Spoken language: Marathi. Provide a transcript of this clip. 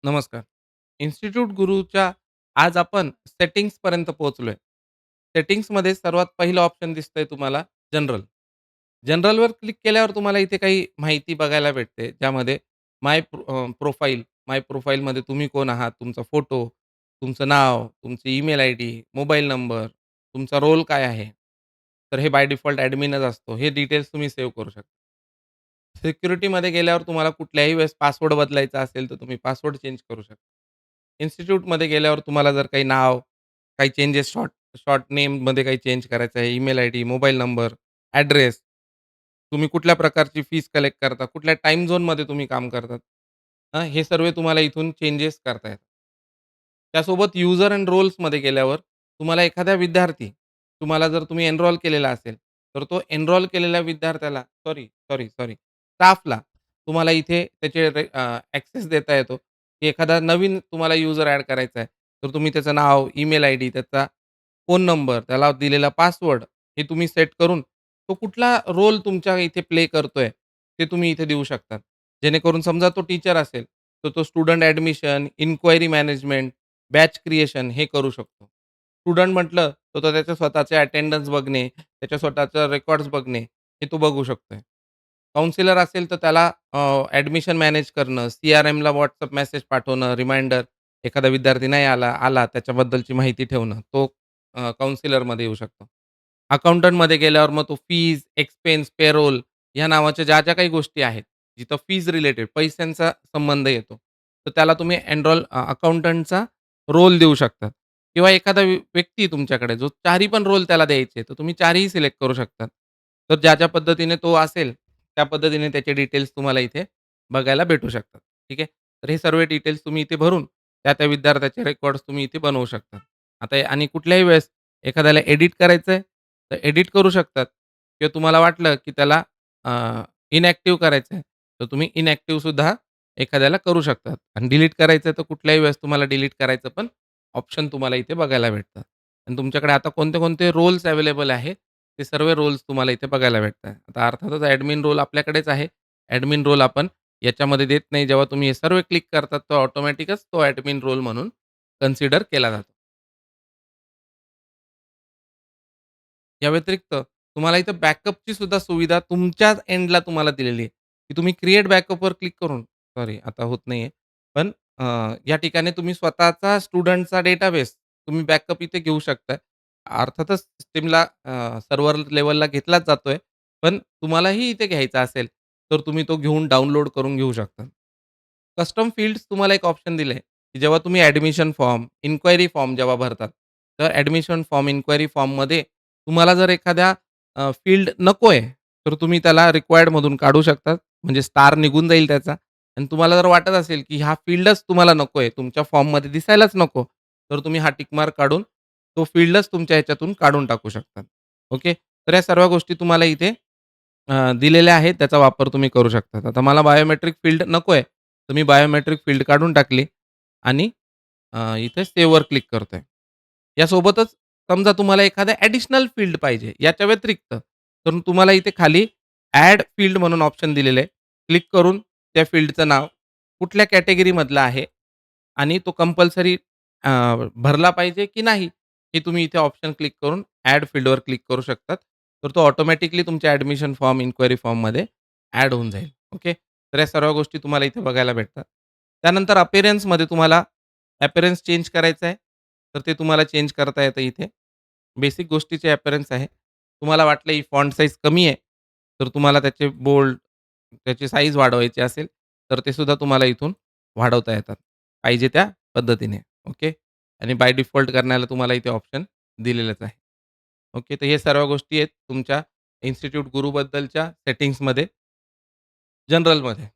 नमस्कार. इन्स्टिट्यूट गुरूच्या आज आपण सेटिंग्जपर्यंत पोहोचलोय. सेटिंग्जमध्ये सर्वात पहिलं ऑप्शन दिसतंय तुम्हाला जनरल. जनरलवर क्लिक केल्यावर तुम्हाला इथे काही माहिती बघायला भेटते. ज्यामध्ये प्रोफाईल, माय प्रोफाईलमध्ये तुम्ही कोण आहात, तुमचा फोटो, तुमचं नाव, तुमची ईमेल आयडी, मोबाईल नंबर, तुमचा रोल काय आहे. तर हे बाय डिफॉल्ट ॲडमिनच असतो. हे डिटेल्स तुम्ही सेव्ह करू शकता. सिक्युरिटीमध्ये गेल्यावर तुम्हाला कुठल्याही वेळेस पासवर्ड बदलायचा असेल, तर तुम्ही पासवर्ड चेंज करू शकता. इन्स्टिट्यूटमध्ये गेल्यावर तुम्हाला जर काही नाव, काही चेंजेस शॉर्ट शॉर्ट नेममध्ये काही चेंज करायचं आहे, email ID, mobile number, address, तुम्ही कुठल्या प्रकारची फीस कलेक्ट करता, कुठल्या टाईम झोनमध्ये तुम्ही काम करतात. हे सर्व तुम्हाला इथून चेंजेस करता येतात. त्यासोबत युजर एंड रोल्समध्ये गेल्यावर तुम्हाला एखादा विद्यार्थी, तुम्हाला जर तुम्ही एनरोल केलेला असेल, तर तो एनरोल केलेल्या विद्यार्थ्याला सॉरी स्टाफला तुम्हाला इथे त्याचे ॲक्सेस देता येतो, की एखादा नवीन तुम्हाला युजर ॲड करायचा आहे, तर तुम्ही त्याचं नाव, ईमेल आयडी, त्याचा फोन नंबर, त्याला दिलेला पासवर्ड हे तुम्ही सेट करून तो कुठला रोल तुमच्या इथे प्ले करतोय, ते तुम्ही इथे देऊ शकता. जेणेकरून समजा तो टीचर असेल, तर तो student admission, inquiry management, batch creation हे करू शकतो. स्टुडंट म्हटलं, तर तो त्याच्या स्वतःचे अटेंडन्स बघणे, त्याच्या स्वतःच्या रेकॉर्ड्स बघणे, हे तो बघू शकतोय. काउन्सिलर असेल, तर त्याला ॲडमिशन मॅनेज करणं, CRMला WhatsApp मेसेज पाठवणं, रिमाइंडर, एखादा विद्यार्थी नाही आला त्याच्याबद्दलची माहिती ठेवणं, तो काउन्सिलरमध्ये येऊ शकतो. अकाउंटंटमध्ये गेल्यावर मग तो फीज, एक्सपेन्स, पेरोल ह्या नावाच्या ज्या काही गोष्टी आहेत, जिथं फीज रिलेटेड पैशांचा संबंध येतो, तर त्याला तुम्ही अकाउंटंटचा रोल देऊ शकता किंवा एखादा व्यक्ती तुमच्याकडे जो चारही पण रोल त्याला द्यायचे, तर तुम्ही चारही सिलेक्ट करू शकता. तर ज्या पद्धतीने तो असेल, त्या पद्धतीने त्याचे डिटेल्स तुम्हाला इथे बघायला भेटू शकतात. ठीक आहे. तर हे सर्व डिटेल्स तुम्ही इथे भरून त्या विद्यार्थ्याचे रेकॉर्ड्स तुम्ही इथे बनवू शकता. आता आणि कुठल्याही वेळेस एखाद्याला एडिट करायचंय, तर एडिट करू शकतात किंवा तुम्हाला वाटलं, की त्याला इनॅक्टिव्ह करायचंय, तर तुम्ही इनॅक्टिव्ह सुद्धा एखाद्याला करू शकतात आणि डिलीट करायचं तर कुठल्याही वेळेस तुम्हाला डिलीट करायचं पण ऑप्शन तुम्हाला इथे बघायला भेटतात. आणि तुमच्याकडे आता कोणते रोल्स अवेलेबल आहेत, ते सर्व रोल्स तुम्हाला इथे बघायला भेटतात. आता अर्थातच ॲडमिन रोल आपल्याकडेच आहे. ॲडमिन रोल आपण याच्यामध्ये देत नाही. जेव्हा तुम्ही हे सर्व क्लिक करतात, तर ऑटोमॅटिकच तो ॲडमिन रोल म्हणून कन्सिडर केला जातो. या व्यतिरिक्त तुम्हाला इथं बॅकअपची सुद्धा सुविधा तुमच्याच एंडला तुम्हाला दिलेली आहे, की तुम्ही क्रिएट बॅकअपवर क्लिक करून सॉरी आता होत नाहीये. पण या ठिकाणी तुम्ही स्वतःचा स्टुडंटचा डेटाबेस तुम्ही बॅकअप इथे घेऊ शकता. अर्थातच सिस्टमला सर्व्हर लेव्हलला घेतलाच जातोय. पण तुम्हालाही इथे घ्यायचा असेल, तर तुम्ही तो घेऊन डाउनलोड करून घेऊ शकता. कस्टम फील्ड्स तुम्हाला एक ऑप्शन दिलंय, की जेव्हा तुम्ही ॲडमिशन फॉर्म, इन्क्वायरी फॉर्म जेव्हा भरतात, तर ॲडमिशन फॉर्म, इन्क्वायरी फॉर्ममध्ये तुम्हाला जर एखाद्या फील्ड नकोय, तर तुम्ही त्याला रिक्वायर्डमधून काढू शकता. म्हणजे स्टार निघून जाईल त्याचा आणि तुम्हाला जर वाटत असेल, की हा फील्डच तुम्हाला नकोय, तुमच्या फॉर्ममध्ये दिसायलाच नको, तर तुम्ही हा टिक मार्क काढून तो फील्डच तुमच्या ह्याच्यातून काढून टाकू शकता. ओके. तर या सर्व गोष्टी तुम्हाला इथे दिलेल्या आहेत. त्याचा वापर तुम्ही करू शकता. आता मला बायोमेट्रिक फील्ड नकोय, तर मी बायोमेट्रिक फील्ड काढून टाकली आणि इथे सेव्हवर क्लिक करतोय. यासोबतच समजा तुम्हाला एखादं ॲडिशनल फील्ड पाहिजे याच्या व्यतिरिक्त, तर तुम्हाला इथे खाली ॲड फील्ड म्हणून ऑप्शन दिलेलं आहे. क्लिक करून त्या फील्डचं नाव, कुठल्या कॅटेगरीमधलं आहे आणि तो कंपल्सरी भरला पाहिजे की नाही, हे तुम्ही इथे ऑप्शन क्लिक करून ॲड फील्डवर क्लिक करू शकतात. तर तो ऑटोमॅटिकली तुमच्या ॲडमिशन फॉर्म, इन्क्वायरी फॉर्ममध्ये ॲड होऊन जाईल. ओके. तर या सर्व गोष्टी तुम्हाला इथे बघायला भेटतात. त्यानंतर अपीअरन्समध्ये तुम्हाला अपीअरन्स चेंज करायचं आहे, तर ते तुम्हाला चेंज करता येतं इथे. बेसिक गोष्टीचे अपीअरन्स आहे. तुम्हाला वाटलं ही फॉन्ट साइज कमी आहे, तर तुम्हाला त्याचे बोल्ड, त्याची साईज वाढवायची असेल, तर ते सुद्धा तुम्हाला इथून वाढवता येतात. पाहिजे त्या पद्धतीने. ओके. आणि बाय डिफॉल्ट करण्याला तुम्हाला इथे ऑप्शन दिलेलंच आहे. ओके. तर हे सर्व गोष्टी आहेत तुमच्या इन्स्टिट्यूट गुरूबद्दलच्या सेटिंग्जमध्ये, जनरलमध्ये.